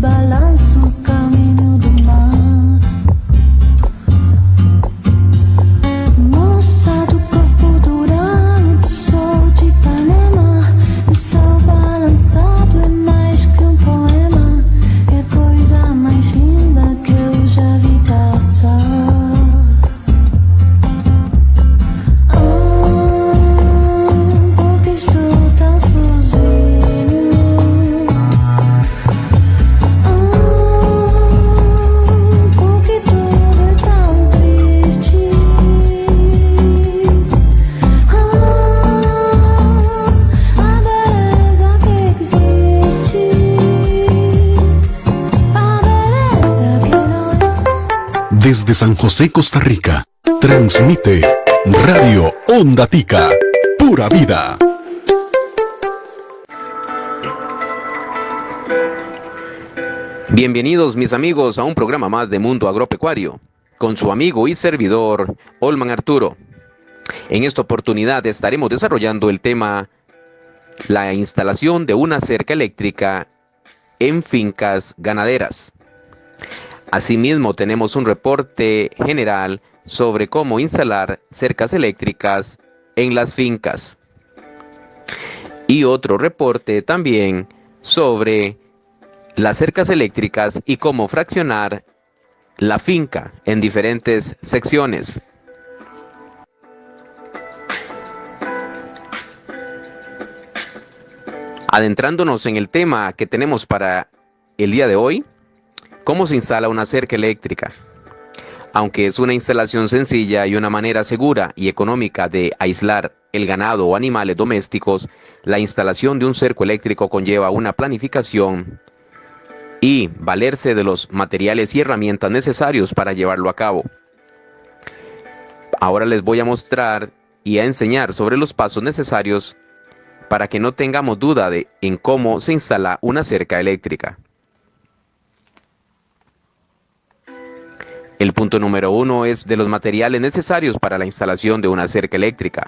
balança o caminho do mar. Moça do corpo durão, sou de Ipanema. E seu balançado é mais que um poema. É a coisa mais linda que eu já vi passar. Desde San José, Costa Rica, transmite Radio Onda Tica, pura vida. Bienvenidos mis amigos a un programa más de Mundo Agropecuario, con su amigo y servidor, Olman Arturo. En esta oportunidad estaremos desarrollando el tema la instalación de una cerca eléctrica en fincas ganaderas. Asimismo, tenemos un reporte general sobre cómo instalar cercas eléctricas en las fincas. Y otro reporte también sobre las cercas eléctricas y cómo fraccionar la finca en diferentes secciones. Adentrándonos en el tema que tenemos para el día de hoy, ¿cómo se instala una cerca eléctrica? Aunque es una instalación sencilla y una manera segura y económica de aislar el ganado o animales domésticos, la instalación de un cerco eléctrico conlleva una planificación y valerse de los materiales y herramientas necesarios para llevarlo a cabo. Ahora les voy a mostrar y a enseñar sobre los pasos necesarios para que no tengamos duda en cómo se instala una cerca eléctrica. El punto número 1 es de los materiales necesarios para la instalación de una cerca eléctrica.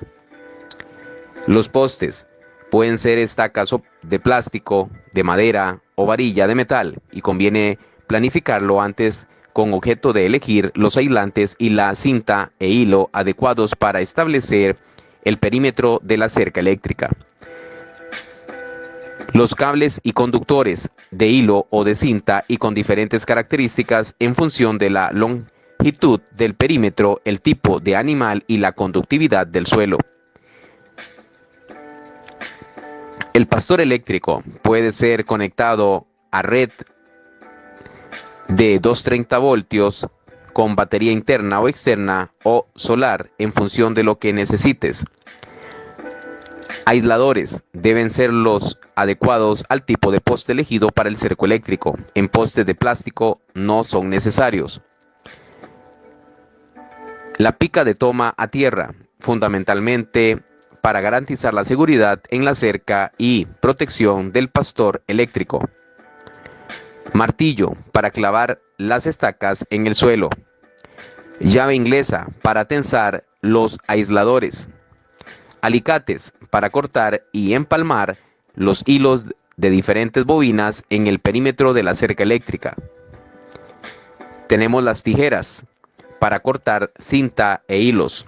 Los postes pueden ser estacas de plástico, de madera o varilla de metal, y conviene planificarlo antes con objeto de elegir los aislantes y la cinta e hilo adecuados para establecer el perímetro de la cerca eléctrica. Los cables y conductores de hilo o de cinta y con diferentes características en función de la longitud del perímetro, el tipo de animal y la conductividad del suelo. El pastor eléctrico puede ser conectado a red de 230 voltios con batería interna o externa o solar en función de lo que necesites. Aisladores deben ser los adecuados al tipo de poste elegido para el cerco eléctrico. En postes de plástico no son necesarios. La pica de toma a tierra, fundamentalmente para garantizar la seguridad en la cerca y protección del pastor eléctrico. Martillo para clavar las estacas en el suelo. Llave inglesa para tensar los aisladores. Alicates para cortar y empalmar los hilos de diferentes bobinas en el perímetro de la cerca eléctrica. Tenemos las tijeras para cortar cinta e hilos.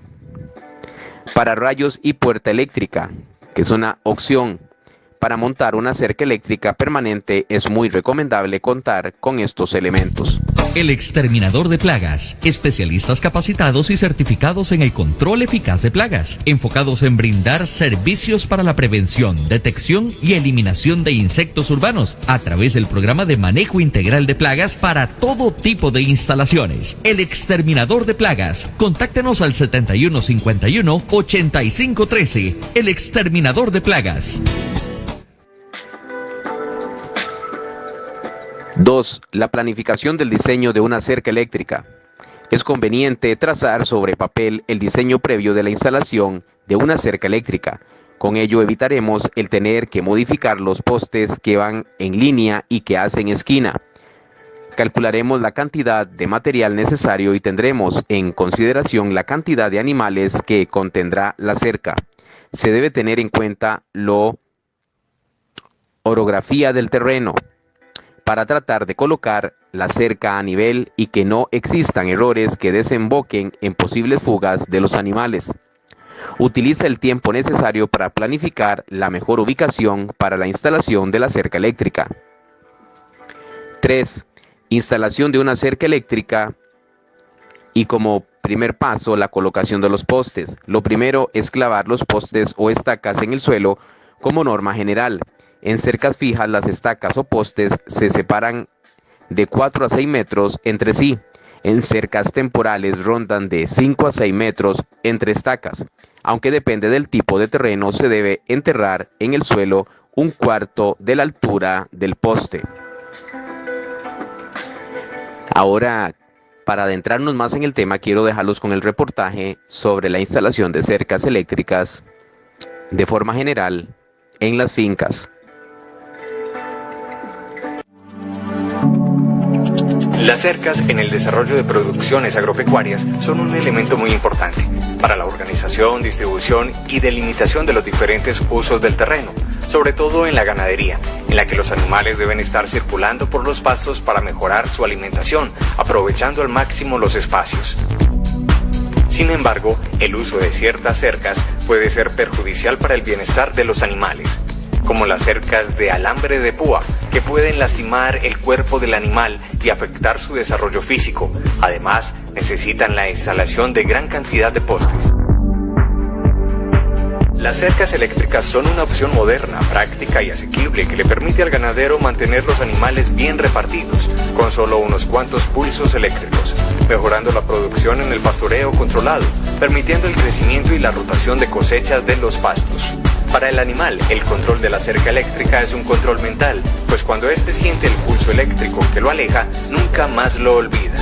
Para rayos y puerta eléctrica, que es una opción. Para montar una cerca eléctrica permanente es muy recomendable contar con estos elementos. El Exterminador de Plagas. Especialistas capacitados y certificados en el control eficaz de plagas, enfocados en brindar servicios para la prevención, detección y eliminación de insectos urbanos a través del programa de manejo integral de plagas para todo tipo de instalaciones. El Exterminador de Plagas. Contáctenos al 7151-8513. El Exterminador de Plagas. 2. La planificación del diseño de una cerca eléctrica. Es conveniente trazar sobre papel el diseño previo de la instalación de una cerca eléctrica. Con ello evitaremos el tener que modificar los postes que van en línea y que hacen esquina. Calcularemos la cantidad de material necesario y tendremos en consideración la cantidad de animales que contendrá la cerca. Se debe tener en cuenta la orografía del terreno. para tratar de colocar la cerca a nivel y que no existan errores que desemboquen en posibles fugas de los animales. Utiliza el tiempo necesario para planificar la mejor ubicación para la instalación de la cerca eléctrica. 3. Instalación de una cerca eléctrica y como primer paso la colocación de los postes. Lo primero es clavar los postes o estacas en el suelo como norma general. En cercas fijas las estacas o postes se separan de 4 a 6 metros entre sí. En cercas temporales rondan de 5 a 6 metros entre estacas. Aunque depende del tipo de terreno, se debe enterrar en el suelo 1/4 de la altura del poste. Ahora, para adentrarnos más en el tema, quiero dejarlos con el reportaje sobre la instalación de cercas eléctricas de forma general en las fincas. Las cercas en el desarrollo de producciones agropecuarias son un elemento muy importante para la organización, distribución y delimitación de los diferentes usos del terreno, sobre todo en la ganadería, en la que los animales deben estar circulando por los pastos para mejorar su alimentación, aprovechando al máximo los espacios. Sin embargo, el uso de ciertas cercas puede ser perjudicial para el bienestar de los animales, como las cercas de alambre de púa, que pueden lastimar el cuerpo del animal y afectar su desarrollo físico. Además, necesitan la instalación de gran cantidad de postes. Las cercas eléctricas son una opción moderna, práctica y asequible que le permite al ganadero mantener los animales bien repartidos, con solo unos cuantos pulsos eléctricos, mejorando la producción en el pastoreo controlado, permitiendo el crecimiento y la rotación de cosechas de los pastos. Para el animal, el control de la cerca eléctrica es un control mental, pues cuando éste siente el pulso eléctrico que lo aleja, nunca más lo olvida.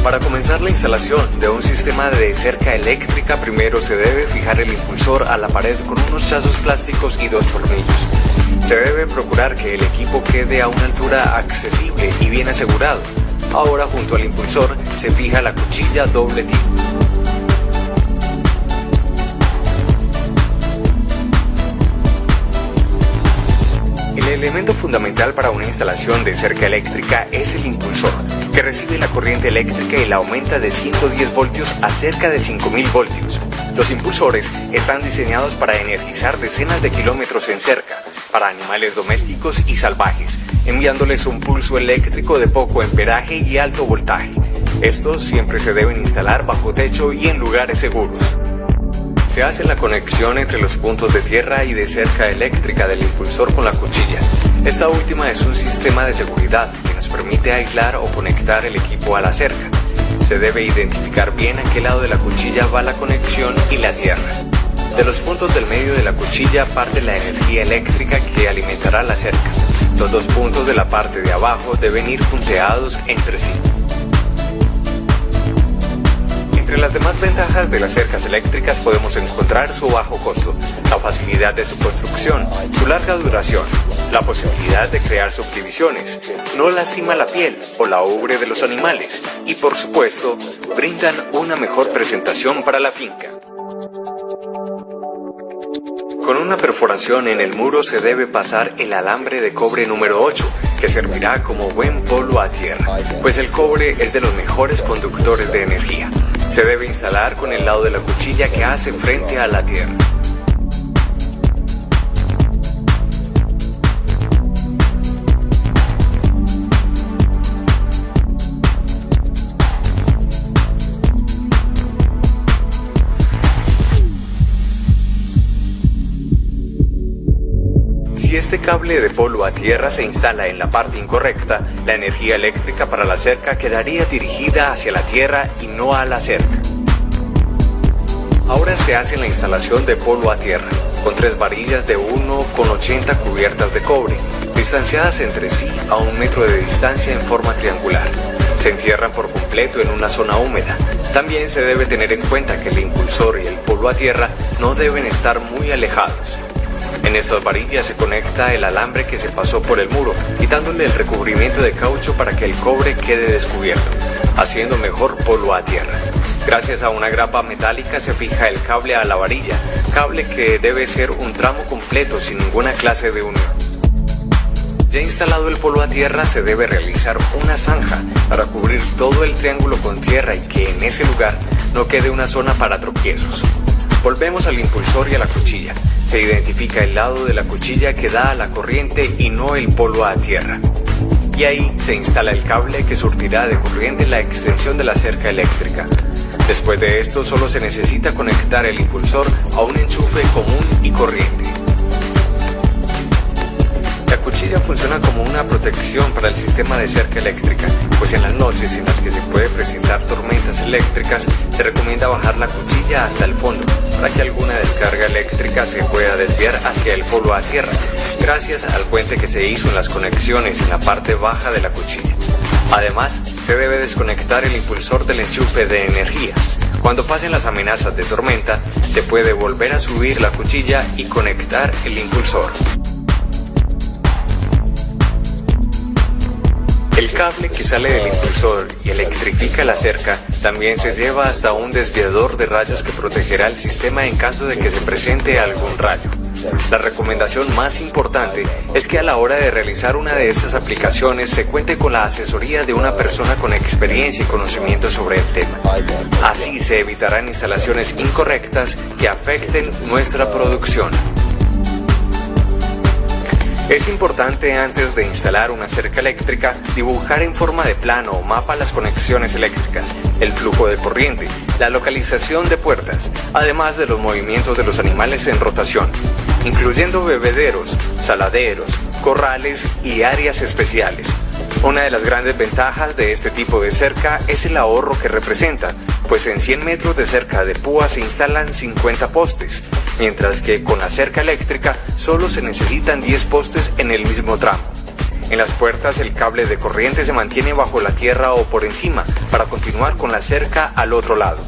Para comenzar la instalación de un sistema de cerca eléctrica, primero se debe fijar el impulsor a la pared con unos chazos plásticos y 2 tornillos. Se debe procurar que el equipo quede a una altura accesible y bien asegurado. Ahora, junto al impulsor se fija la cuchilla doble tiro. El elemento fundamental para una instalación de cerca eléctrica es el impulsor, que recibe la corriente eléctrica y la aumenta de 110 voltios a cerca de 5000 voltios. Los impulsores están diseñados para energizar decenas de kilómetros en cerca, para animales domésticos y salvajes, enviándoles un pulso eléctrico de poco amperaje y alto voltaje. Estos siempre se deben instalar bajo techo y en lugares seguros. Se hace la conexión entre los puntos de tierra y de cerca eléctrica del impulsor con la cuchilla. Esta última es un sistema de seguridad que nos permite aislar o conectar el equipo a la cerca. Se debe identificar bien a qué lado de la cuchilla va la conexión y la tierra. De los puntos del medio de la cuchilla parte la energía eléctrica que alimentará la cerca. Los 2 puntos de la parte de abajo deben ir punteados entre sí. Entre las demás ventajas de las cercas eléctricas podemos encontrar su bajo costo, la facilidad de su construcción, su larga duración, la posibilidad de crear subdivisiones, no lastima la piel o la ubre de los animales y, por supuesto, brindan una mejor presentación para la finca. Con una perforación en el muro se debe pasar el alambre de cobre número 8, que servirá como buen polo a tierra, pues el cobre es de los mejores conductores de energía. Se debe instalar con el lado de la cuchilla que hace frente a la tierra. Si este cable de polo a tierra se instala en la parte incorrecta, la energía eléctrica para la cerca quedaría dirigida hacia la tierra y no a la cerca. Ahora se hace la instalación de polo a tierra, con 3 varillas de 1,80 cubiertas de cobre, distanciadas entre sí a 1 metro de distancia en forma triangular. Se entierran por completo en una zona húmeda. También se debe tener en cuenta que el impulsor y el polo a tierra no deben estar muy alejados. En estas varillas se conecta el alambre que se pasó por el muro, quitándole el recubrimiento de caucho para que el cobre quede descubierto, haciendo mejor polo a tierra. Gracias a una grapa metálica se fija el cable a la varilla, cable que debe ser un tramo completo sin ninguna clase de unión. Ya instalado el polo a tierra, se debe realizar una zanja para cubrir todo el triángulo con tierra y que en ese lugar no quede una zona para tropiezos. Volvemos al impulsor y a la cuchilla. Se identifica el lado de la cuchilla que da a la corriente y no el polo a tierra. Y ahí se instala el cable que surtirá de corriente la extensión de la cerca eléctrica. Después de esto, solo se necesita conectar el impulsor a un enchufe común y corriente. La cuchilla funciona como una protección para el sistema de cerca eléctrica, pues en las noches en las que se puede presentar tormentas eléctricas, se recomienda bajar la cuchilla hasta el fondo, para que alguna descarga eléctrica se pueda desviar hacia el polo a tierra, gracias al puente que se hizo en las conexiones en la parte baja de la cuchilla. Además, se debe desconectar el impulsor del enchufe de energía. Cuando pasen las amenazas de tormenta, se puede volver a subir la cuchilla y conectar el impulsor. El cable que sale del impulsor y electrifica la cerca también se lleva hasta un desviador de rayos que protegerá el sistema en caso de que se presente algún rayo. La recomendación más importante es que a la hora de realizar una de estas aplicaciones se cuente con la asesoría de una persona con experiencia y conocimiento sobre el tema. Así se evitarán instalaciones incorrectas que afecten nuestra producción. Es importante antes de instalar una cerca eléctrica dibujar en forma de plano o mapa las conexiones eléctricas, el flujo de corriente, la localización de puertas, además de los movimientos de los animales en rotación, incluyendo bebederos, saladeros, corrales y áreas especiales. Una de las grandes ventajas de este tipo de cerca es el ahorro que representa, pues en 100 metros de cerca de púa se instalan 50 postes, mientras que con la cerca eléctrica solo se necesitan 10 postes en el mismo tramo. En las puertas el cable de corriente se mantiene bajo la tierra o por encima para continuar con la cerca al otro lado.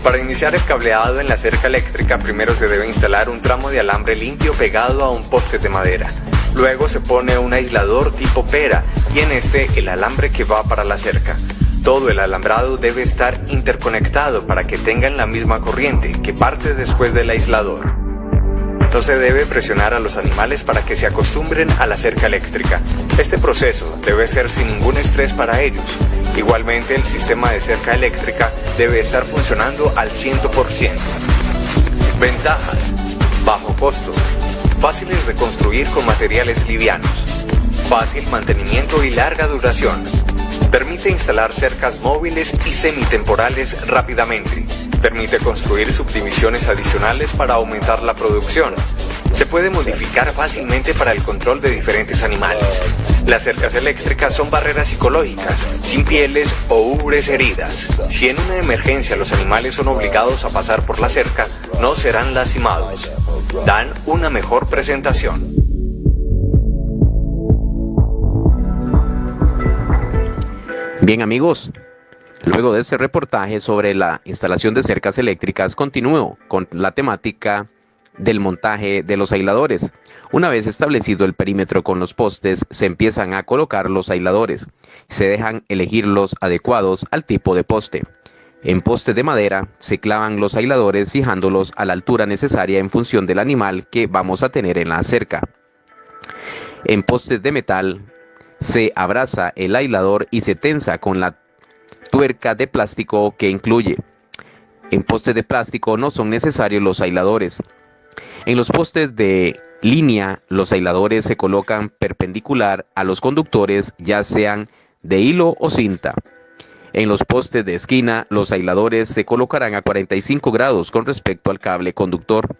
Para iniciar el cableado en la cerca eléctrica, primero se debe instalar un tramo de alambre limpio pegado a un poste de madera. Luego se pone un aislador tipo pera y en este el alambre que va para la cerca. Todo el alambrado debe estar interconectado para que tengan la misma corriente que parte después del aislador. No se debe presionar a los animales para que se acostumbren a la cerca eléctrica. Este proceso debe ser sin ningún estrés para ellos. Igualmente, el sistema de cerca eléctrica debe estar funcionando al 100%. Ventajas: bajo costo, fáciles de construir con materiales livianos, fácil mantenimiento y larga duración. Permite instalar cercas móviles y semitemporales rápidamente. Permite construir subdivisiones adicionales para aumentar la producción. Se puede modificar fácilmente para el control de diferentes animales. Las cercas eléctricas son barreras psicológicas, sin pieles o ubres heridas. Si en una emergencia los animales son obligados a pasar por la cerca, no serán lastimados. Dan una mejor presentación. Bien amigos, luego de este reportaje sobre la instalación de cercas eléctricas, continúo con la temática del montaje de los aisladores. Una vez establecido el perímetro con los postes, se empiezan a colocar los aisladores. Se dejan elegir los adecuados al tipo de poste. En postes de madera se clavan los aisladores fijándolos a la altura necesaria en función del animal que vamos a tener en la cerca. En postes de metal se abraza el aislador y se tensa con la tuerca de plástico que incluye. En postes de plástico no son necesarios los aisladores. En los postes de línea, los aisladores se colocan perpendicular a los conductores, ya sean de hilo o cinta. En los postes de esquina, los aisladores se colocarán a 45 grados con respecto al cable conductor.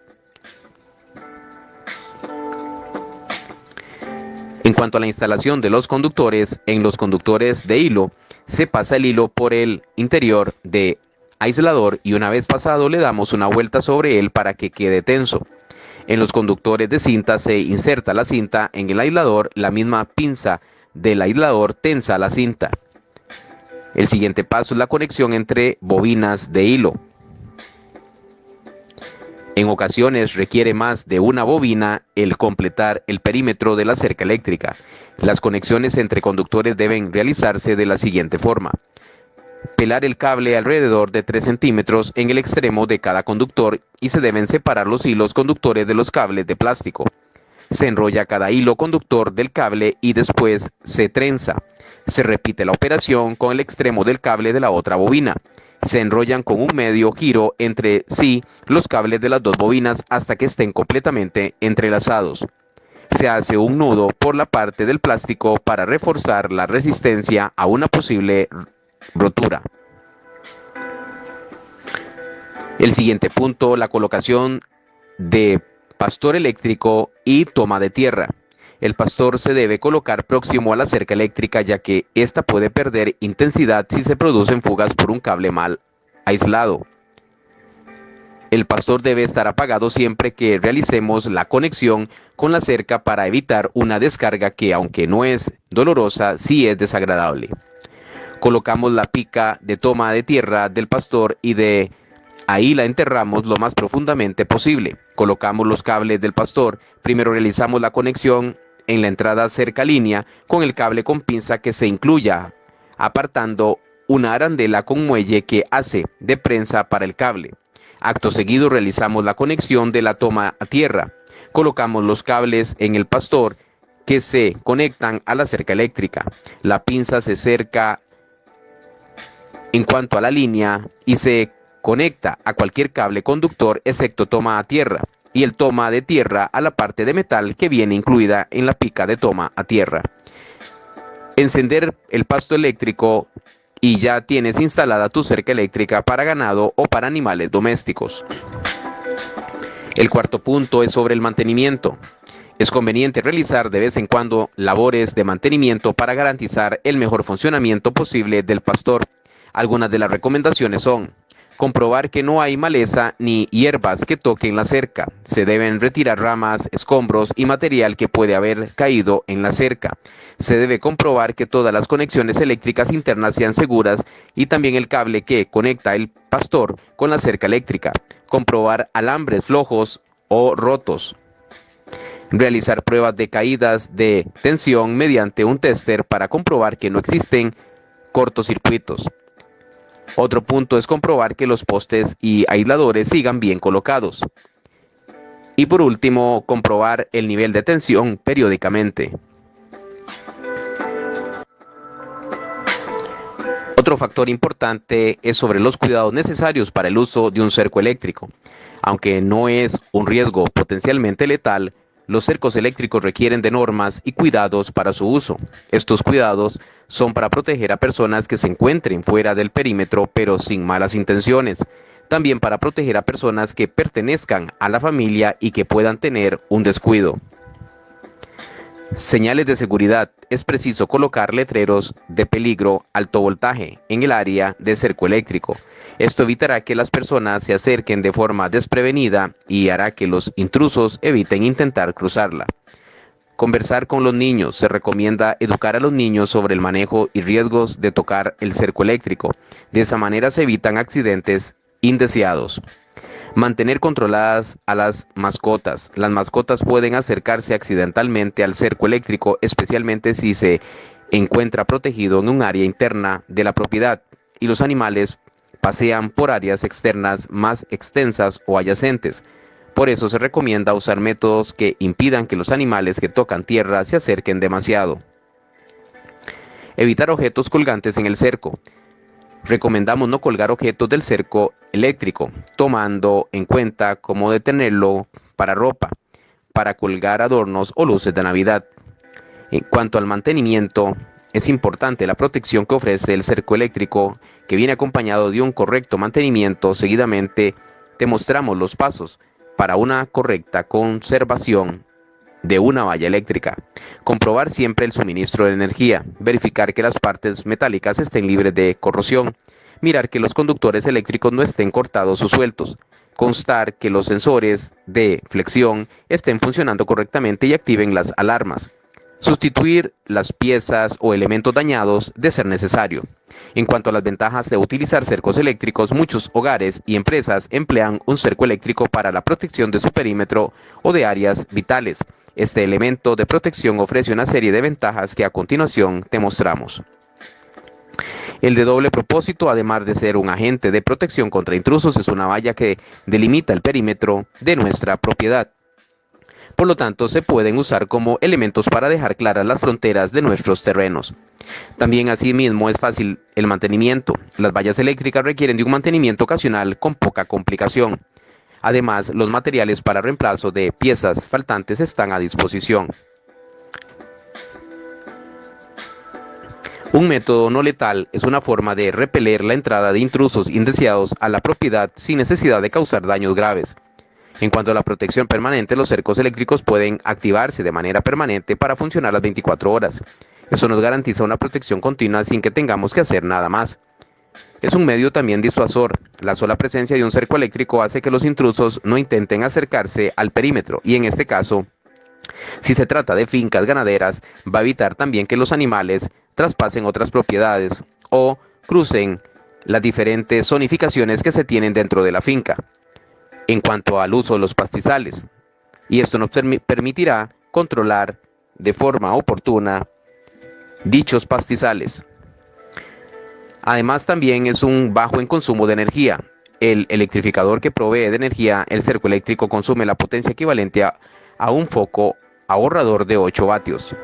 En cuanto a la instalación de los conductores, en los conductores de hilo, se pasa el hilo por el interior de aislador y una vez pasado le damos una vuelta sobre él para que quede tenso. En los conductores de cinta se inserta la cinta en el aislador, la misma pinza del aislador tensa la cinta. El siguiente paso es la conexión entre bobinas de hilo. En ocasiones requiere más de una bobina el completar el perímetro de la cerca eléctrica. Las conexiones entre conductores deben realizarse de la siguiente forma. Pelar el cable alrededor de 3 centímetros en el extremo de cada conductor y se deben separar los hilos conductores de los cables de plástico. Se enrolla cada hilo conductor del cable y después se trenza. Se repite la operación con el extremo del cable de la otra bobina. Se enrollan con un medio giro entre sí los cables de las dos bobinas hasta que estén completamente entrelazados. Se hace un nudo por la parte del plástico para reforzar la resistencia a una posible rotura. El siguiente punto, la colocación de pastor eléctrico y toma de tierra. El pastor se debe colocar próximo a la cerca eléctrica ya que ésta puede perder intensidad si se producen fugas por un cable mal aislado. El pastor debe estar apagado siempre que realicemos la conexión con la cerca para evitar una descarga que, aunque no es dolorosa, sí es desagradable. Colocamos la pica de toma de tierra del pastor y de ahí la enterramos lo más profundamente posible. Colocamos los cables del pastor. Primero realizamos la conexión en la entrada cerca línea con el cable con pinza que se incluya, apartando una arandela con muelle que hace de prensa para el cable. Acto seguido realizamos la conexión de la toma a tierra. Colocamos los cables en el pastor que se conectan a la cerca eléctrica. La pinza se cerca en cuanto a la línea y se conecta a cualquier cable conductor excepto toma a tierra y el toma de tierra a la parte de metal que viene incluida en la pica de toma a tierra. Encender el pasto eléctrico y ya tienes instalada tu cerca eléctrica para ganado o para animales domésticos. El cuarto punto es sobre el mantenimiento. Es conveniente realizar de vez en cuando labores de mantenimiento para garantizar el mejor funcionamiento posible del pastor. Algunas de las recomendaciones son: comprobar que no hay maleza ni hierbas que toquen la cerca. Se deben retirar ramas, escombros y material que puede haber caído en la cerca. Se debe comprobar que todas las conexiones eléctricas internas sean seguras y también el cable que conecta el pastor con la cerca eléctrica. Comprobar alambres flojos o rotos. Realizar pruebas de caídas de tensión mediante un tester para comprobar que no existen cortocircuitos. Otro punto es comprobar que los postes y aisladores sigan bien colocados. Y por último, comprobar el nivel de tensión periódicamente. Otro factor importante es sobre los cuidados necesarios para el uso de un cerco eléctrico. Aunque no es un riesgo potencialmente letal, los cercos eléctricos requieren de normas y cuidados para su uso. Estos cuidados son para proteger a personas que se encuentren fuera del perímetro pero sin malas intenciones. También para proteger a personas que pertenezcan a la familia y que puedan tener un descuido. Señales de seguridad. Es preciso colocar letreros de peligro alto voltaje en el área de cerco eléctrico. Esto evitará que las personas se acerquen de forma desprevenida y hará que los intrusos eviten intentar cruzarla. Conversar con los niños. Se recomienda educar a los niños sobre el manejo y riesgos de tocar el cerco eléctrico. De esa manera se evitan accidentes indeseados. Mantener controladas a las mascotas. Las mascotas pueden acercarse accidentalmente al cerco eléctrico, especialmente si se encuentra protegido en un área interna de la propiedad y los animales pasean por áreas externas más extensas o adyacentes. Por eso se recomienda usar métodos que impidan que los animales que tocan tierra se acerquen demasiado. Evitar objetos colgantes en el cerco. Recomendamos no colgar objetos del cerco eléctrico, tomando en cuenta cómo detenerlo para ropa, para colgar adornos o luces de Navidad. En cuanto al mantenimiento, es importante la protección que ofrece el cerco eléctrico, que viene acompañado de un correcto mantenimiento. Seguidamente te mostramos los pasos para una correcta conservación de una valla eléctrica. Comprobar siempre el suministro de energía. Verificar que las partes metálicas estén libres de corrosión. Mirar que los conductores eléctricos no estén cortados o sueltos. Constar que los sensores de flexión estén funcionando correctamente y activen las alarmas. Sustituir las piezas o elementos dañados de ser necesario. En cuanto a las ventajas de utilizar cercos eléctricos, muchos hogares y empresas emplean un cerco eléctrico para la protección de su perímetro o de áreas vitales. Este elemento de protección ofrece una serie de ventajas que a continuación te mostramos. El de doble propósito, además de ser un agente de protección contra intrusos, es una valla que delimita el perímetro de nuestra propiedad. Por lo tanto, se pueden usar como elementos para dejar claras las fronteras de nuestros terrenos. También asimismo es fácil el mantenimiento. Las vallas eléctricas requieren de un mantenimiento ocasional con poca complicación. Además, los materiales para reemplazo de piezas faltantes están a disposición. Un método no letal es una forma de repeler la entrada de intrusos indeseados a la propiedad sin necesidad de causar daños graves. En cuanto a la protección permanente, los cercos eléctricos pueden activarse de manera permanente para funcionar las 24 horas. Eso nos garantiza una protección continua sin que tengamos que hacer nada más. Es un medio también disuasor. La sola presencia de un cerco eléctrico hace que los intrusos no intenten acercarse al perímetro y en este caso, si se trata de fincas ganaderas, va a evitar también que los animales traspasen otras propiedades o crucen las diferentes zonificaciones que se tienen dentro de la finca. En cuanto al uso de los pastizales, y esto nos permitirá controlar de forma oportuna dichos pastizales. Además, también es un bajo en consumo de energía. El electrificador que provee de energía, el cerco eléctrico, consume la potencia equivalente a un foco ahorrador de 8 vatios.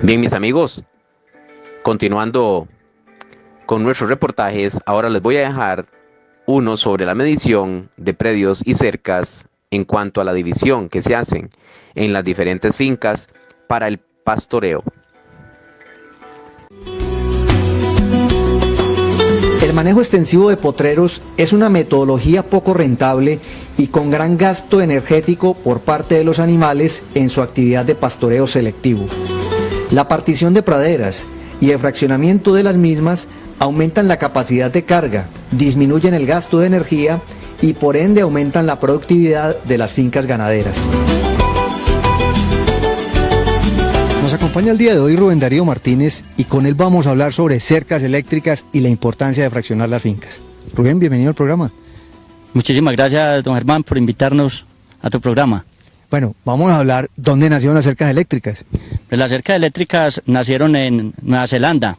Bien, mis amigos, continuando con nuestros reportajes, ahora les voy a dejar uno sobre la medición de predios y cercas en cuanto a la división que se hacen en las diferentes fincas para el pastoreo. El manejo extensivo de potreros es una metodología poco rentable y con gran gasto energético por parte de los animales en su actividad de pastoreo selectivo. La partición de praderas y el fraccionamiento de las mismas aumentan la capacidad de carga, disminuyen el gasto de energía y por ende aumentan la productividad de las fincas ganaderas. Nos acompaña el día de hoy Rubén Darío Martínez y con él vamos a hablar sobre cercas eléctricas y la importancia de fraccionar las fincas. Rubén, bienvenido al programa. Muchísimas gracias, don Germán, por invitarnos a tu programa. Bueno, vamos a hablar dónde nacieron las cercas eléctricas. Pues las cercas eléctricas nacieron en Nueva Zelanda.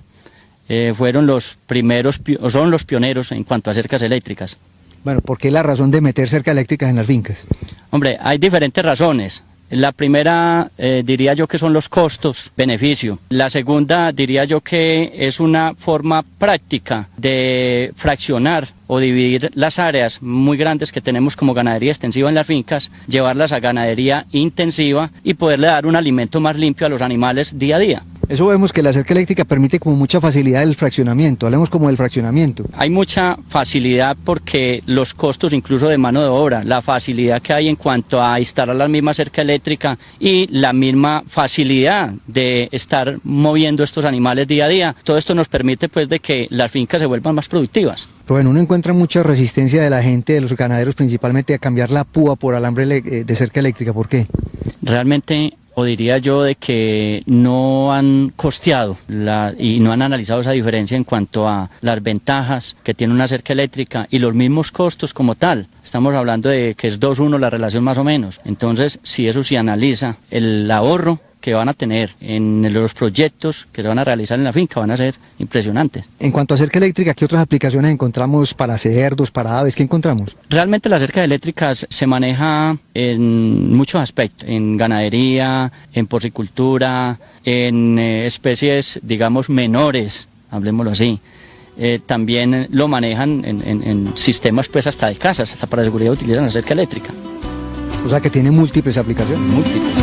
Fueron los primeros, o son los pioneros en cuanto a cercas eléctricas. Bueno, ¿por qué la razón de meter cercas eléctricas en las fincas? Hombre, hay diferentes razones. La primera diría yo que son los costos, beneficio. La segunda diría yo que es una forma práctica de fraccionar o dividir las áreas muy grandes que tenemos como ganadería extensiva en las fincas, llevarlas a ganadería intensiva y poderle dar un alimento más limpio a los animales día a día. Eso vemos que la cerca eléctrica permite como mucha facilidad del fraccionamiento, hablemos como del fraccionamiento. Hay mucha facilidad porque los costos incluso de mano de obra, la facilidad que hay en cuanto a instalar la misma cerca eléctrica y la misma facilidad de estar moviendo estos animales día a día, todo esto nos permite pues de que las fincas se vuelvan más productivas. Pero bueno, uno encuentra mucha resistencia de la gente, de los ganaderos principalmente, a cambiar la púa por alambre de cerca eléctrica. ¿Por qué? Realmente, o diría yo, de que no han costeado y no han analizado esa diferencia en cuanto a las ventajas que tiene una cerca eléctrica y los mismos costos como tal. Estamos hablando de que es 2-1 la relación más o menos. Entonces, si eso se analiza, el ahorro que van a tener en los proyectos que se van a realizar en la finca van a ser impresionantes. En cuanto a cerca eléctrica, ¿qué otras aplicaciones encontramos para cerdos, para aves? ¿Qué encontramos? Realmente las cercas eléctricas se maneja en muchos aspectos, en ganadería, en porcicultura, en especies, digamos, menores, hablemoslo así. También lo manejan en sistemas pues hasta de casas, hasta para seguridad utilizan la cerca eléctrica. O sea que tiene múltiples aplicaciones. Múltiples.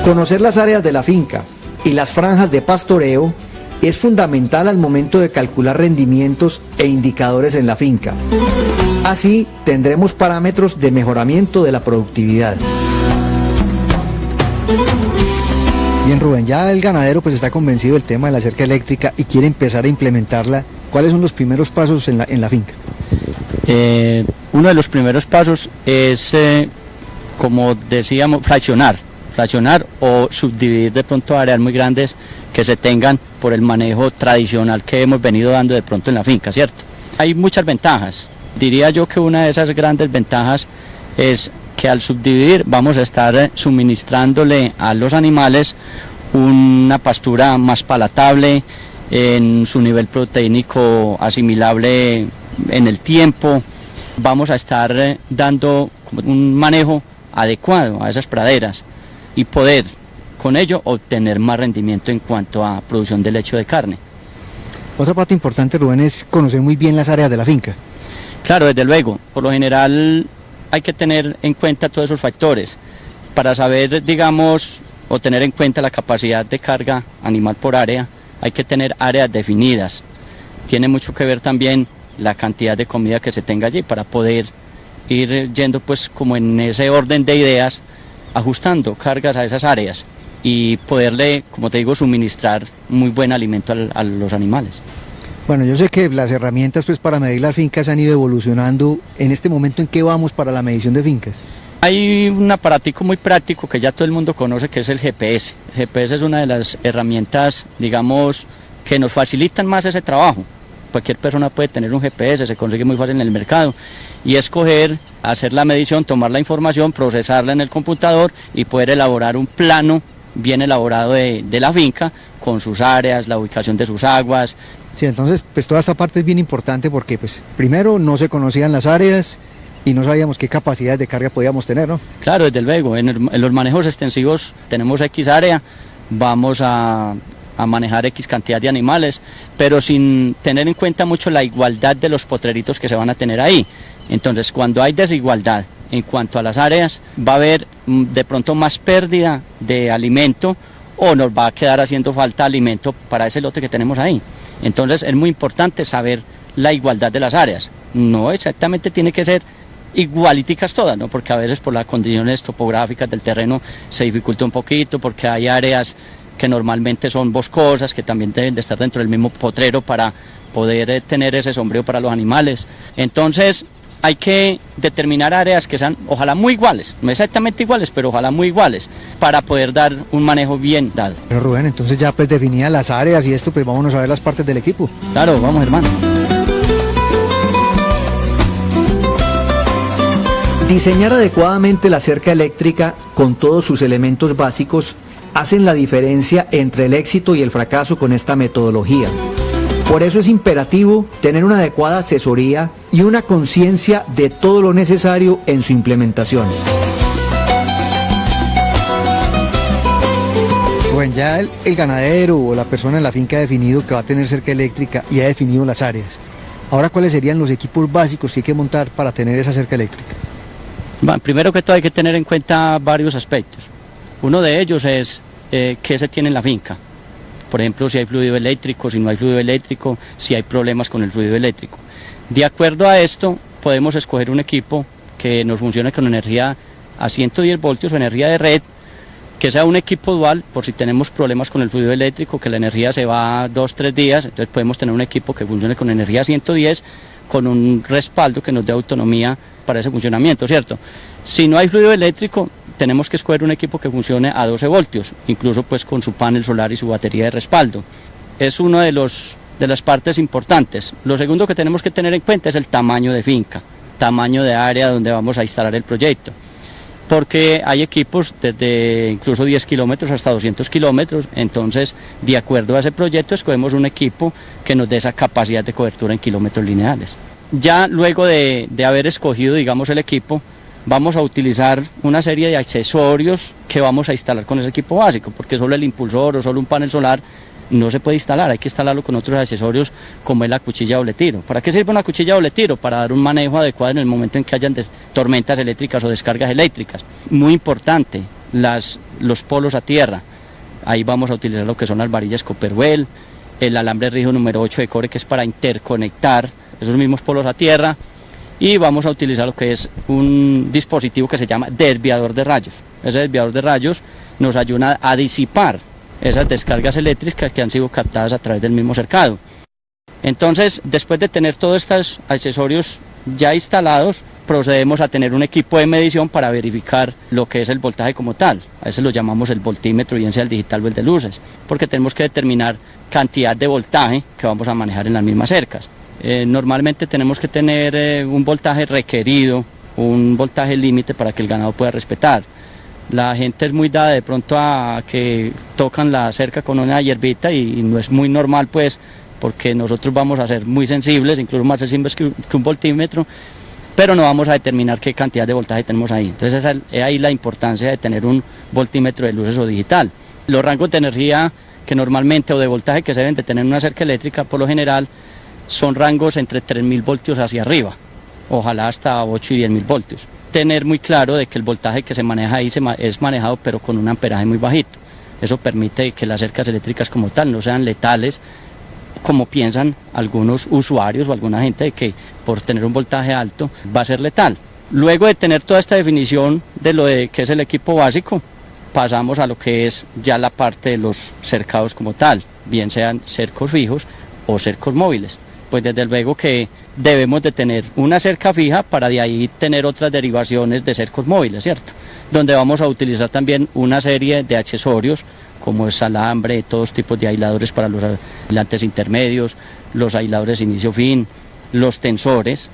Conocer las áreas de la finca y las franjas de pastoreo es fundamental al momento de calcular rendimientos e indicadores en la finca. Así tendremos parámetros de mejoramiento de la productividad. Bien, Rubén, ya el ganadero pues está convencido del tema de la cerca eléctrica y quiere empezar a implementarla. ¿Cuáles son los primeros pasos en la finca? Uno de los primeros pasos es, como decíamos, fraccionar o subdividir de pronto áreas muy grandes que se tengan por el manejo tradicional que hemos venido dando de pronto en la finca, ¿cierto? Hay muchas ventajas. Diría yo que una de esas grandes ventajas es que al subdividir vamos a estar suministrándole a los animales una pastura más palatable, en su nivel proteínico asimilable en el tiempo. Vamos a estar dando un manejo adecuado a esas praderas y poder con ello obtener más rendimiento en cuanto a producción de leche o de carne. Otra parte importante, Rubén, es conocer muy bien las áreas de la finca. Claro, desde luego, por lo general hay que tener en cuenta todos esos factores para saber, digamos, o tener en cuenta la capacidad de carga animal por área. Hay que tener áreas definidas. Tiene mucho que ver también la cantidad de comida que se tenga allí para poder ir yendo pues como en ese orden de ideas, ajustando cargas a esas áreas y poderle, como te digo, suministrar muy buen alimento a los animales. Bueno, yo sé que las herramientas pues para medir las fincas han ido evolucionando. En este momento, ¿en qué vamos para la medición de fincas? Hay un aparatico muy práctico que ya todo el mundo conoce, que es el GPS. El GPS es una de las herramientas, digamos, que nos facilitan más ese trabajo. Cualquier persona puede tener un GPS, se consigue muy fácil en el mercado, y escoger, hacer la medición, tomar la información, procesarla en el computador y poder elaborar un plano bien elaborado de la finca, con sus áreas, la ubicación de sus aguas. Sí, entonces pues toda esta parte es bien importante porque pues primero no se conocían las áreas y no sabíamos qué capacidades de carga podíamos tener, ¿no? Claro, desde luego, en los manejos extensivos tenemos X área, vamos a manejar X cantidad de animales, pero sin tener en cuenta mucho la igualdad de los potreritos que se van a tener ahí. Entonces, cuando hay desigualdad en cuanto a las áreas, va a haber de pronto más pérdida de alimento o nos va a quedar haciendo falta alimento para ese lote que tenemos ahí. Entonces, es muy importante saber la igualdad de las áreas. No exactamente tiene que ser igualíticas todas, ¿no? Porque a veces por las condiciones topográficas del terreno se dificulta un poquito, porque hay áreas que normalmente son boscosas, que también deben de estar dentro del mismo potrero para poder tener ese sombrío para los animales. Entonces hay que determinar áreas que sean ojalá muy iguales, no exactamente iguales, pero ojalá muy iguales, para poder dar un manejo bien dado. Pero Rubén, entonces ya pues definidas las áreas y esto, pues vámonos a ver las partes del equipo. Claro, vamos hermano. Diseñar adecuadamente la cerca eléctrica con todos sus elementos básicos hacen la diferencia entre el éxito y el fracaso con esta metodología. Por eso es imperativo tener una adecuada asesoría y una conciencia de todo lo necesario en su implementación. Bueno, ya el ganadero o la persona en la finca ha definido que va a tener cerca eléctrica y ha definido las áreas. Ahora, ¿cuáles serían los equipos básicos que hay que montar para tener esa cerca eléctrica? Bueno, primero que todo hay que tener en cuenta varios aspectos. Uno de ellos es qué se tiene en la finca. Por ejemplo, si hay fluido eléctrico, si no hay fluido eléctrico, si hay problemas con el fluido eléctrico. De acuerdo a esto, podemos escoger un equipo que nos funcione con energía a 110 voltios o energía de red, que sea un equipo dual, por si tenemos problemas con el fluido eléctrico, que la energía se va 2-3 días, entonces podemos tener un equipo que funcione con energía 110, con un respaldo que nos dé autonomía para ese funcionamiento, ¿cierto? Si no hay fluido eléctrico, tenemos que escoger un equipo que funcione a 12 voltios, incluso pues con su panel solar y su batería de respaldo. Es uno de las partes importantes. Lo segundo que tenemos que tener en cuenta es el tamaño de finca, tamaño de área donde vamos a instalar el proyecto. Porque hay equipos desde incluso 10 kilómetros hasta 200 kilómetros, entonces de acuerdo a ese proyecto escogemos un equipo que nos dé esa capacidad de cobertura en kilómetros lineales. Ya luego de haber escogido, digamos, el equipo, vamos a utilizar una serie de accesorios que vamos a instalar con ese equipo básico, porque solo el impulsor o solo un panel solar no se puede instalar, hay que instalarlo con otros accesorios como es la cuchilla doble tiro. ¿Para qué sirve una cuchilla doble tiro? Para dar un manejo adecuado en el momento en que hayan tormentas eléctricas o descargas eléctricas. Muy importante, los polos a tierra, ahí vamos a utilizar lo que son las varillas Copperwell, el alambre rígido número 8 de cobre, que es para interconectar esos mismos polos a tierra, y vamos a utilizar lo que es un dispositivo que se llama desviador de rayos. Ese desviador de rayos nos ayuda a disipar esas descargas eléctricas que han sido captadas a través del mismo cercado. Entonces, después de tener todos estos accesorios ya instalados, procedemos a tener un equipo de medición para verificar lo que es el voltaje como tal. A veces lo llamamos el voltímetro, bien sea el digital o el de luces, porque tenemos que determinar cantidad de voltaje que vamos a manejar en las mismas cercas. Normalmente tenemos que tener un voltaje requerido, un voltaje límite para que el ganado pueda respetar. La gente es muy dada de pronto a que tocan la cerca con una hierbita y no es muy normal, pues, porque nosotros vamos a ser muy sensibles, incluso más sensibles que un voltímetro, pero no vamos a determinar qué cantidad de voltaje tenemos ahí. Entonces es ahí la importancia de tener un voltímetro de luces o digital. Los rangos de energía que normalmente o de voltaje que se deben de tener en una cerca eléctrica, por lo general, son rangos entre 3.000 voltios hacia arriba, ojalá hasta 8 y 10.000 voltios. Tener muy claro de que el voltaje que se maneja ahí es manejado pero con un amperaje muy bajito. Eso permite que las cercas eléctricas como tal no sean letales, como piensan algunos usuarios o alguna gente de que por tener un voltaje alto va a ser letal. Luego de tener toda esta definición de lo de que es el equipo básico, pasamos a lo que es ya la parte de los cercados como tal, bien sean cercos fijos o cercos móviles. Pues desde luego que debemos de tener una cerca fija para de ahí tener otras derivaciones de cercos móviles, ¿cierto? Donde vamos a utilizar también una serie de accesorios como es alambre, todos tipos de aisladores para los aislantes intermedios, los aisladores inicio-fin, los tensores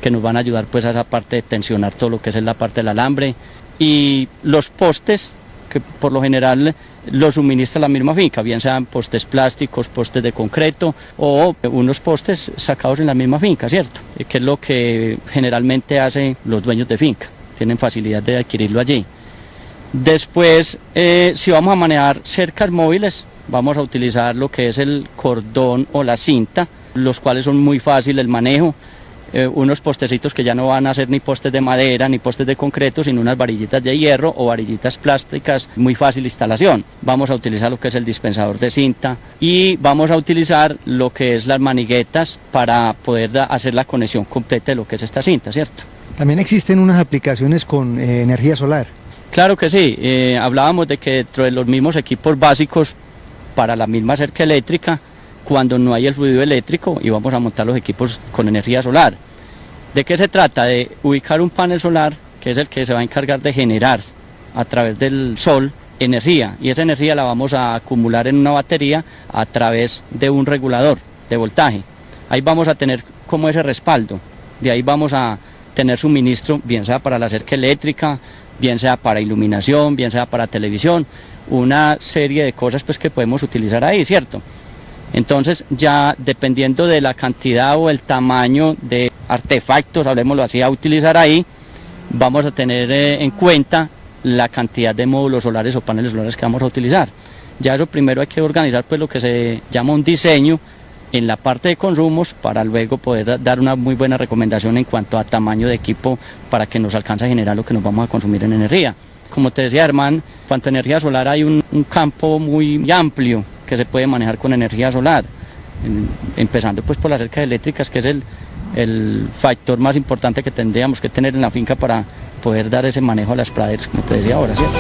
que nos van a ayudar pues a esa parte de tensionar todo lo que es la parte del alambre, y los postes que por lo general los suministra la misma finca, bien sean postes plásticos, postes de concreto o unos postes sacados en la misma finca, ¿cierto? Que es lo que generalmente hacen los dueños de finca, tienen facilidad de adquirirlo allí. Después, si vamos a manejar cercas móviles, vamos a utilizar lo que es el cordón o la cinta, los cuales son muy fácil el manejo. Unos postecitos que ya no van a ser ni postes de madera ni postes de concreto, sino unas varillitas de hierro o varillitas plásticas, muy fácil instalación. Vamos a utilizar lo que es el dispensador de cinta y vamos a utilizar lo que es las maniguetas para poder hacer la conexión completa de lo que es esta cinta, ¿cierto? También existen unas aplicaciones con energía solar. Claro que sí, hablábamos de que dentro de los mismos equipos básicos para la misma cerca eléctrica, cuando no hay el fluido eléctrico, y vamos a montar los equipos con energía solar. ¿De qué se trata? De ubicar un panel solar que es el que se va a encargar de generar a través del sol energía, y esa energía la vamos a acumular en una batería a través de un regulador de voltaje. Ahí vamos a tener como ese respaldo, de ahí vamos a tener suministro, bien sea para la cerca eléctrica, bien sea para iluminación, bien sea para televisión, una serie de cosas pues que podemos utilizar ahí, ¿cierto? Entonces ya dependiendo de la cantidad o el tamaño de artefactos, hablemoslo así, a utilizar ahí, vamos a tener en cuenta la cantidad de módulos solares o paneles solares que vamos a utilizar. Ya eso primero hay que organizar pues lo que se llama un diseño en la parte de consumos para luego poder dar una muy buena recomendación en cuanto a tamaño de equipo para que nos alcance a generar lo que nos vamos a consumir en energía. Como te decía, Germán, en cuanto a energía solar hay un campo muy amplio que se puede manejar con energía solar, empezando pues por las cercas eléctricas, que es el factor más importante que tendríamos que tener en la finca para poder dar ese manejo a las praderas, como te decía ahora, ¿cierto?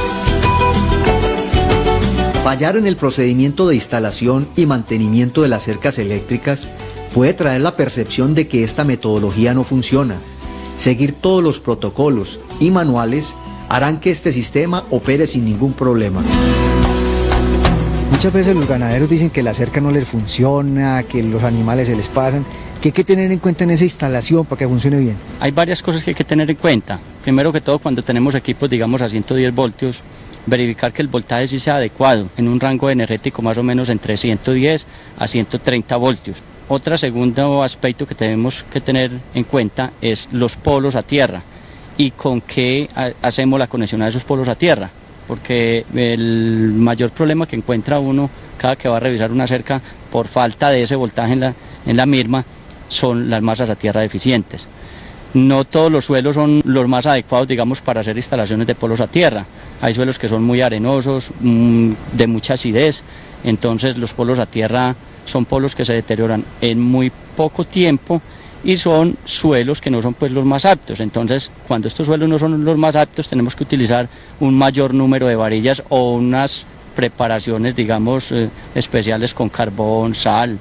Fallar en el procedimiento de instalación y mantenimiento de las cercas eléctricas puede traer la percepción de que esta metodología no funciona. Seguir todos los protocolos y manuales harán que este sistema opere sin ningún problema. Muchas veces los ganaderos dicen que la cerca no les funciona, que los animales se les pasan. ¿Qué hay que tener en cuenta en esa instalación para que funcione bien? Hay varias cosas que hay que tener en cuenta. Primero que todo, cuando tenemos equipos, digamos, a 110 voltios, verificar que el voltaje sí sea adecuado, en un rango energético más o menos entre 110 a 130 voltios. Otro segundo aspecto que tenemos que tener en cuenta es los polos a tierra y con qué hacemos la conexión a esos polos a tierra, porque el mayor problema que encuentra uno cada que va a revisar una cerca por falta de ese voltaje en la misma son las masas a tierra deficientes. No todos los suelos son los más adecuados, digamos, para hacer instalaciones de polos a tierra. Hay suelos que son muy arenosos, de mucha acidez, entonces los polos a tierra son polos que se deterioran en muy poco tiempo y son suelos que no son pues los más aptos. Entonces, cuando estos suelos no son los más aptos, tenemos que utilizar un mayor número de varillas o unas preparaciones, digamos, especiales con carbón, sal,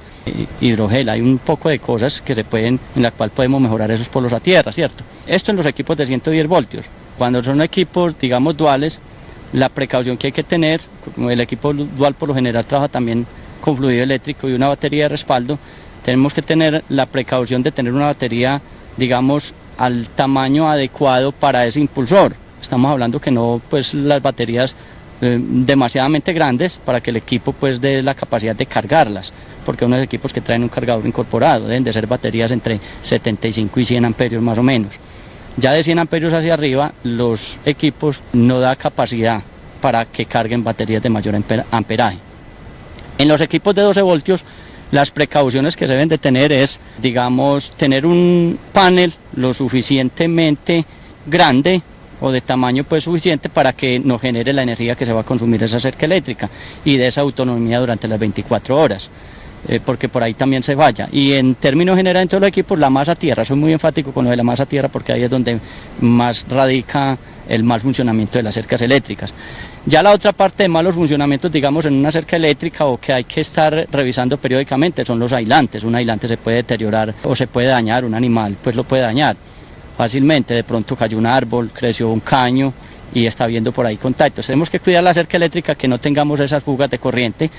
hidrogel. Hay un poco de cosas que se pueden, en la cual podemos mejorar esos polos a tierra, ¿cierto? Esto en los equipos de 110 voltios. Cuando son equipos, digamos, duales, la precaución que hay que tener, como el equipo dual por lo general trabaja también con fluido eléctrico y una batería de respaldo, tenemos que tener la precaución de tener una batería, digamos, al tamaño adecuado para ese impulsor. Estamos hablando que no, pues, las baterías demasiadamente grandes para que el equipo pues dé la capacidad de cargarlas, porque unos equipos que traen un cargador incorporado deben de ser baterías entre 75 y 100 amperios más o menos. Ya de 100 amperios hacia arriba los equipos no da capacidad para que carguen baterías de mayor amperaje. En los equipos de 12 voltios las precauciones que se deben de tener es, digamos, tener un panel lo suficientemente grande o de tamaño pues suficiente para que nos genere la energía que se va a consumir esa cerca eléctrica y de esa autonomía durante las 24 horas, porque por ahí también se falla. Y en términos generales en todos los equipos, la masa tierra, soy muy enfático con lo de la masa tierra porque ahí es donde más radica el mal funcionamiento de las cercas eléctricas. Ya la otra parte de malos funcionamientos, digamos, en una cerca eléctrica o que hay que estar revisando periódicamente son los aislantes. Un aislante se puede deteriorar o se puede dañar, un animal pues lo puede dañar fácilmente. De pronto cayó un árbol, creció un caño y está viendo por ahí contactos. Tenemos que cuidar la cerca eléctrica, que no tengamos esas fugas de corriente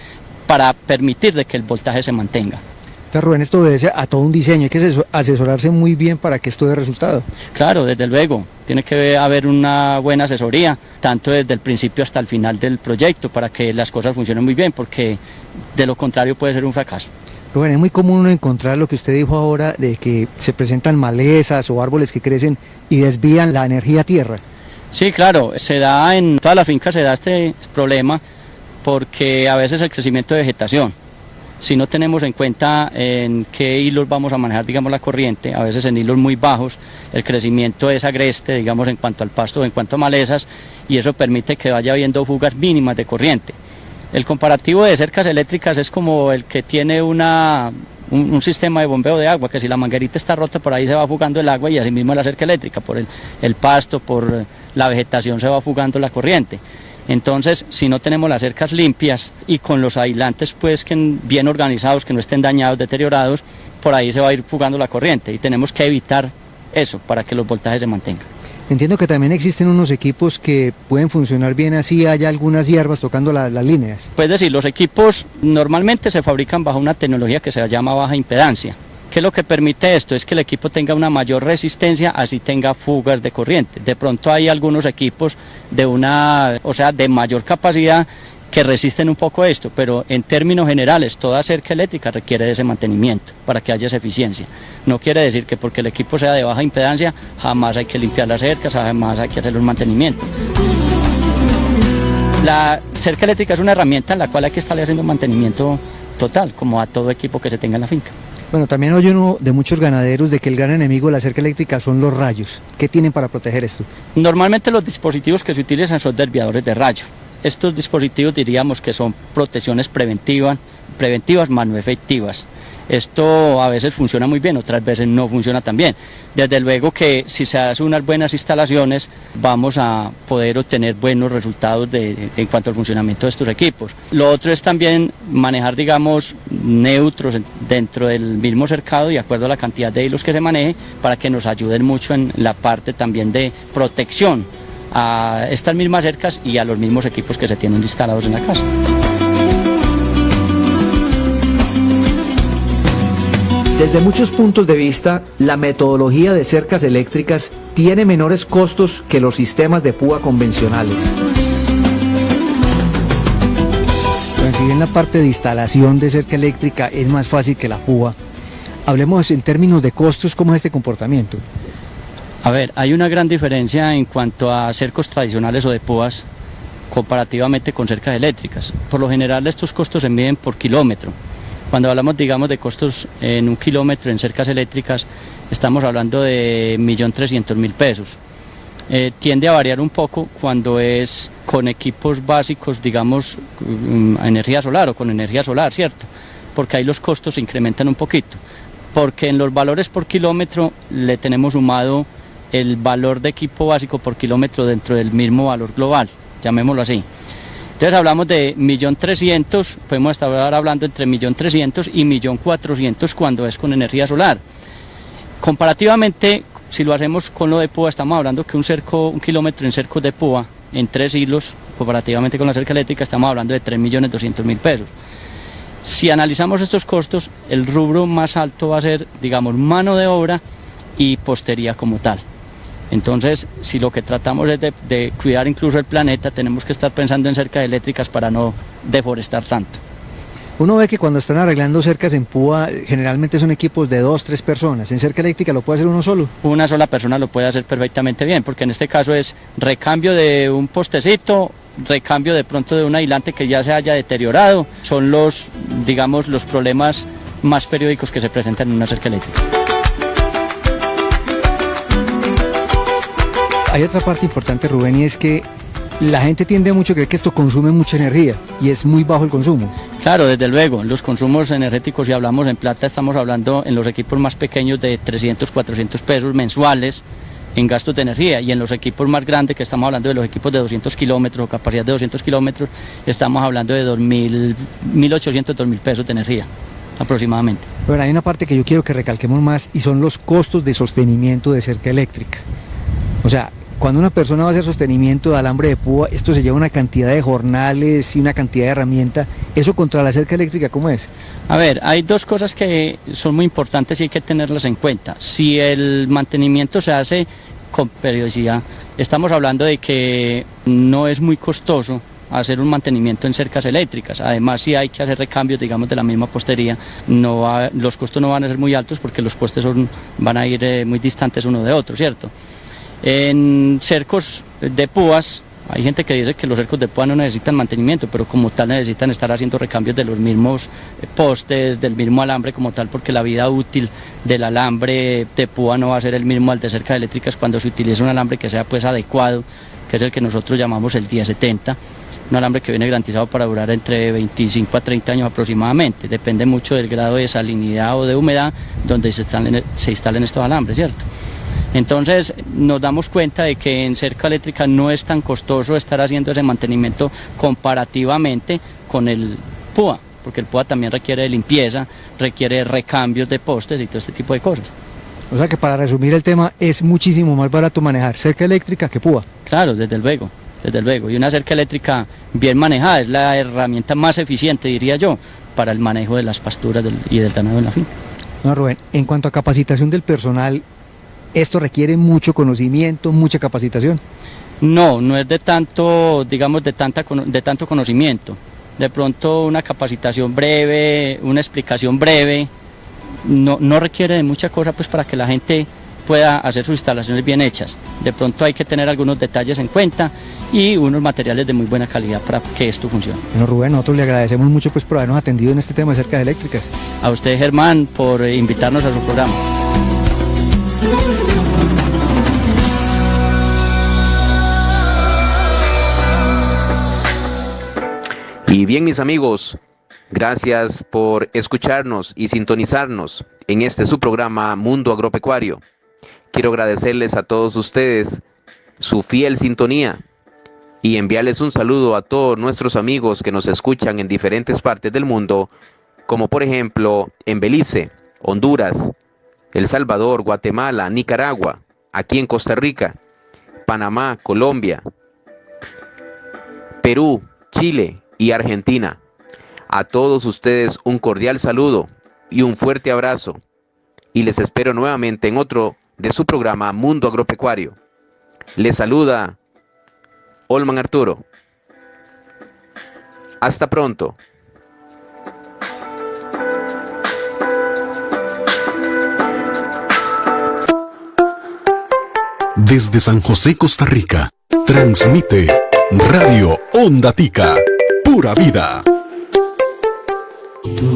para permitir de que el voltaje se mantenga. Entonces, Rubén, esto obedece a todo un diseño, hay que asesorarse muy bien para que esto dé resultado. Claro, desde luego, tiene que haber una buena asesoría, tanto desde el principio hasta el final del proyecto, para que las cosas funcionen muy bien, porque de lo contrario puede ser un fracaso. Rubén, es muy común uno encontrar lo que usted dijo ahora, de que se presentan malezas o árboles que crecen y desvían la energía a tierra. Sí, claro, se da en toda la finca, se da este problema, porque a veces el crecimiento de vegetación, si no tenemos en cuenta en qué hilos vamos a manejar, digamos, la corriente, a veces en hilos muy bajos, el crecimiento es agreste, digamos, en cuanto al pasto o en cuanto a malezas, y eso permite que vaya habiendo fugas mínimas de corriente. El comparativo de cercas eléctricas es como el que tiene un sistema de bombeo de agua, que si la manguerita está rota, por ahí se va fugando el agua, y así mismo la cerca eléctrica, por el pasto, por la vegetación se va fugando la corriente. Entonces, si no tenemos las cercas limpias y con los aislantes pues bien organizados, que no estén dañados, deteriorados, por ahí se va a ir fugando la corriente, y tenemos que evitar eso para que los voltajes se mantengan. Entiendo que también existen unos equipos que pueden funcionar bien así, haya algunas hierbas tocando las líneas. Pues decir, los equipos normalmente se fabrican bajo una tecnología que se llama baja impedancia. ¿Qué es lo que permite esto? Es que el equipo tenga una mayor resistencia, así tenga fugas de corriente. De pronto hay algunos equipos de mayor capacidad que resisten un poco esto, pero en términos generales toda cerca eléctrica requiere de ese mantenimiento para que haya esa eficiencia. No quiere decir que porque el equipo sea de baja impedancia jamás hay que limpiar las cercas, jamás hay que hacer los mantenimientos. La cerca eléctrica es una herramienta en la cual hay que estarle haciendo mantenimiento total, como a todo equipo que se tenga en la finca. Bueno, también oye uno de muchos ganaderos de que el gran enemigo de la cerca eléctrica son los rayos. ¿Qué tienen para proteger esto? Normalmente los dispositivos que se utilizan son desviadores de rayo. Estos dispositivos diríamos que son protecciones preventivas, más no efectivas. Esto a veces funciona muy bien, otras veces no funciona tan bien. Desde luego que si se hacen unas buenas instalaciones vamos a poder obtener buenos resultados en cuanto al funcionamiento de estos equipos. Lo otro es también manejar, digamos, neutros dentro del mismo cercado de acuerdo a la cantidad de hilos que se maneje, para que nos ayuden mucho en la parte también de protección a estas mismas cercas y a los mismos equipos que se tienen instalados en la casa. Desde muchos puntos de vista, la metodología de cercas eléctricas tiene menores costos que los sistemas de púa convencionales. Bueno, si bien la parte de instalación de cerca eléctrica es más fácil que la púa, hablemos en términos de costos, ¿cómo es este comportamiento? A ver, hay una gran diferencia en cuanto a cercos tradicionales o de púas comparativamente con cercas eléctricas. Por lo general estos costos se miden por kilómetro. Cuando hablamos, digamos, de costos en un kilómetro en cercas eléctricas, estamos hablando de 1.300.000 pesos. Tiende a variar un poco cuando es con equipos básicos, digamos, energía solar o con energía solar, ¿cierto? Porque ahí los costos se incrementan un poquito. porque en los valores por kilómetro le tenemos sumado el valor de equipo básico por kilómetro dentro del mismo valor global, llamémoslo así. Entonces hablamos de 1.300.000, podemos estar hablando entre 1.300.000 y 1.400.000 cuando es con energía solar. Comparativamente, si lo hacemos con lo de púa, estamos hablando que un kilómetro en cercos de púa, en 3 hilos, comparativamente con la cerca eléctrica, estamos hablando de 3.200.000 pesos. Si analizamos estos costos, el rubro más alto va a ser, digamos, mano de obra y postería como tal. Entonces, si lo que tratamos es de cuidar incluso el planeta, tenemos que estar pensando en cercas eléctricas para no deforestar tanto. Uno ve que cuando están arreglando cercas en púa, generalmente son equipos de 2, 3 personas. ¿En cerca eléctrica lo puede hacer uno solo? Una sola persona lo puede hacer perfectamente bien, porque en este caso es recambio de un postecito, recambio de pronto de un aislante que ya se haya deteriorado. Son los, digamos, los problemas más periódicos que se presentan en una cerca eléctrica. Hay otra parte importante, Rubén, y es que la gente tiende mucho a creer que esto consume mucha energía y es muy bajo el consumo. Claro, desde luego, los consumos energéticos, si hablamos en plata, estamos hablando en los equipos más pequeños de 300, 400 pesos mensuales en gastos de energía, y en los equipos más grandes, que estamos hablando de los equipos de 200 kilómetros o capacidad de 200 kilómetros, estamos hablando de 1.800, 2.000 pesos de energía aproximadamente. Bueno, hay una parte que yo quiero que recalquemos más y son los costos de sostenimiento de cerca eléctrica. O sea, cuando una persona va a hacer sostenimiento de alambre de púa, esto se lleva una cantidad de jornales y una cantidad de herramientas. ¿Eso contra la cerca eléctrica cómo es? A ver, hay dos cosas que son muy importantes y hay que tenerlas en cuenta. Si el mantenimiento se hace con periodicidad, estamos hablando de que no es muy costoso hacer un mantenimiento en cercas eléctricas. Además, si hay que hacer recambios, digamos, de la misma postería, los costos no van a ser muy altos porque los postes van a ir muy distantes uno de otro, ¿cierto? En cercos de púas, hay gente que dice que los cercos de púa no necesitan mantenimiento, pero como tal necesitan estar haciendo recambios de los mismos postes, del mismo alambre como tal, porque la vida útil del alambre de púa no va a ser el mismo al de cercas eléctricas cuando se utiliza un alambre que sea pues adecuado, que es el que nosotros llamamos el 1070, un alambre que viene garantizado para durar entre 25 a 30 años aproximadamente. Depende mucho del grado de salinidad o de humedad donde se instalen estos alambres, ¿cierto? Entonces nos damos cuenta de que en cerca eléctrica no es tan costoso estar haciendo ese mantenimiento comparativamente con el púa, porque el púa también requiere de limpieza, requiere recambios de postes y todo este tipo de cosas. O sea que para resumir el tema, es muchísimo más barato manejar cerca eléctrica que púa. Claro, desde luego. Y una cerca eléctrica bien manejada es la herramienta más eficiente, diría yo, para el manejo de las pasturas y del ganado en la finca. No, Rubén, en cuanto a capacitación del personal, ¿esto requiere mucho conocimiento, mucha capacitación? No es de tanto, digamos, de tanto conocimiento. De pronto una capacitación breve, una explicación breve, no requiere de mucha cosa pues para que la gente pueda hacer sus instalaciones bien hechas. De pronto hay que tener algunos detalles en cuenta y unos materiales de muy buena calidad para que esto funcione. Bueno, Rubén, nosotros le agradecemos mucho pues por habernos atendido en este tema de cercas eléctricas. A usted, Germán, por invitarnos a su programa. Y bien, mis amigos, gracias por escucharnos y sintonizarnos en este su programa Mundo Agropecuario. Quiero agradecerles a todos ustedes su fiel sintonía y enviarles un saludo a todos nuestros amigos que nos escuchan en diferentes partes del mundo, como por ejemplo en Belice, Honduras, El Salvador, Guatemala, Nicaragua, aquí en Costa Rica, Panamá, Colombia, Perú, Chile y Argentina. A todos ustedes un cordial saludo y un fuerte abrazo. Y les espero nuevamente en otro de su programa Mundo Agropecuario. Les saluda Olman Arturo. Hasta pronto. Desde San José, Costa Rica, transmite Radio Onda Tica, pura vida. Tú